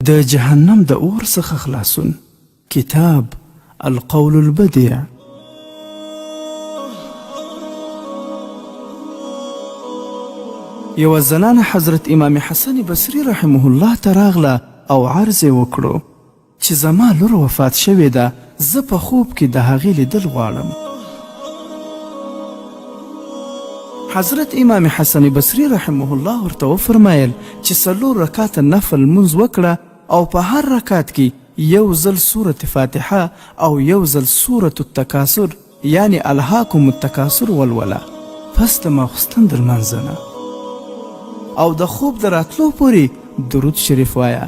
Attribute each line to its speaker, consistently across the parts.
Speaker 1: د جهنم د اور څخه خلاصون. کتاب القول البديع. یو زنانه حضرت امام حسن بصری رحمه الله ته راغله او عرض یې وکړو چې زما لور وفات شوې ده، زه په خوب کې د هغې لیدل غواړم. حضرت امام حسن بصری رحمه الله ورته وفرمایل چې 4 رکعاته نفل لمونځ وکړه او په هر رکعت کې یو ځل سورة فاتحه او یو ځل سورة التکاثر یعنی الهاکم التکاثر ولوله. پس د ماخوستن د لمانځه نه او د خوب د راتلو پورې درود شریف وایه.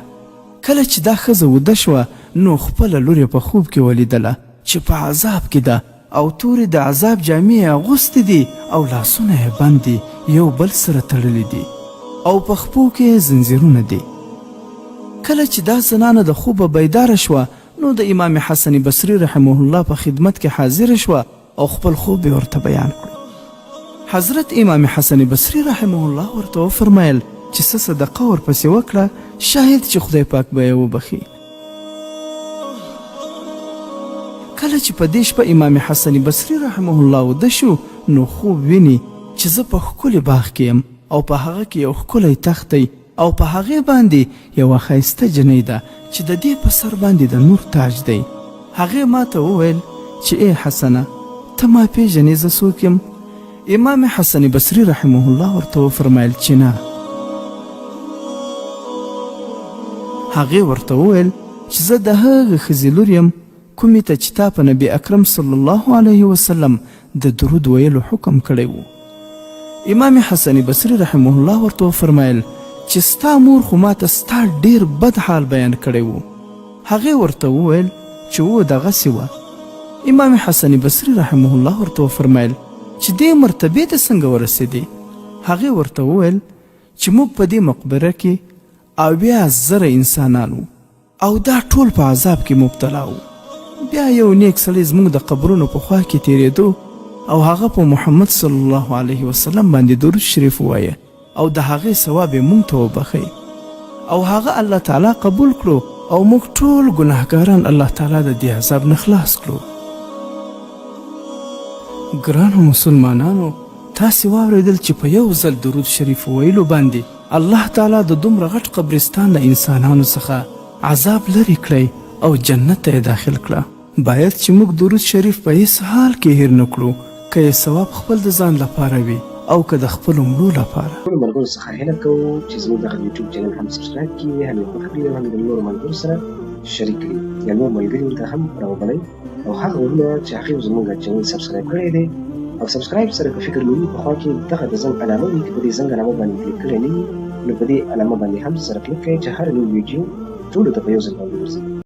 Speaker 1: کله چې دا ښځه وده شوه نو خپله لور یې په خوب کې ولیدله چې په عذاب کې ده او تورې د عذاب جامې یې اغوستې دي او لاسونه یې بند دي، یو بل سره تړلي دي او په خپو کې یې زنځیرونه دي. کله چې دا زنانه د خوبه بیداره شوه نو د امام حسن بصری رحمه الله په خدمت کې حاضره شوه او خپل خوب یې ورته بیان کړو. حضرت امام حسن بصری رحمه الله ورته وفرمایل چې څه صدقه ورپسې وکړه، شاید چې خدای پاک به یې وبخي. کله چې په دې شپه امام حسن بصری رحمه الله وده شو نو خوب ویني چې زه په ښکلي باغ کې یم او په هغه کې یو ښکلی تخت دی او په هغې باندې یوه ښایسته جنۍ ده چې د دې په سر باندې د نور تاج دی. هغې ما ته وویل چې ای حسنه ته ما پېژنې زه څوک یم؟ امام حسن بصری رحمه الله ورته وفرمایل چې نه. هغې ورته وویل چې زه د هغې ښځې لور یم کومې ته چې تا په نبي اکرم صلی الله علیه وسلم د درود ویلو حکم کړی و. امام حسن بصری رحمه الله ورته وفرمایل چې ستا مور خو ما ته ستا ډېر بد حال بیان کړی و. هغې ورته وویل چې و دغسې وه. امام حسن بصری رحمه الله ورته وفرمایل چې دې مرتبې ته څنګه ورسېدې؟ هغې ورته وویل چې موږ په دې مقبره کې 80,000 انسانان وو او دا ټول په عذاب کې مبتلا وو. بیا یو نیک سړی زموږ د قبرونو په خوا کې تېرېدو او هغه په محمد صلی الله علیه وسلم باندې درود شریف ووایه او د هغې ثواب یې موږ ته وبخی او هغه الله تعالی قبول کړو او موږ ټول ګناهګاران الله تعالی د دې عذاب نه خلاص کړو. ګرانو مسلمانانو، تاسې واورېدل چې په یو ځل درود شریف ویلو باندې الله تعالی د دومره غټ قبرستان له انسانانو څخه عذاب لرې کړی او جنت ته یې داخل کړه. باید چې موږ درود شریف په هیڅ حال کې هیر نه کړو، که یې ثواب خپل د ځان لپاره وي او که د خپلو مړو لپاره.
Speaker 2: ټولو ملګرو څخه هیله کوو چې زموږ دغه یوټیوب چینل هم سبسکرایب کړي، هم یې خوښ کړي او هم د نورو ملګرو سره شریک کړي یا نور ملګري ورته هم راوبلئ او هغه ورونه چې هغې زموږ چینل سبسکرایب کړی دی او سبسکرایب سره که فکر لري په خوا کې دغه د زنګ علامه وي، که په دې زنګ علامه باندې کلیک کړی نه وي نو په دې علامه باندې هم سره کلیک کړئ چې هر نوی ویډیو ټولو ته په یو ځل باندې ورسي.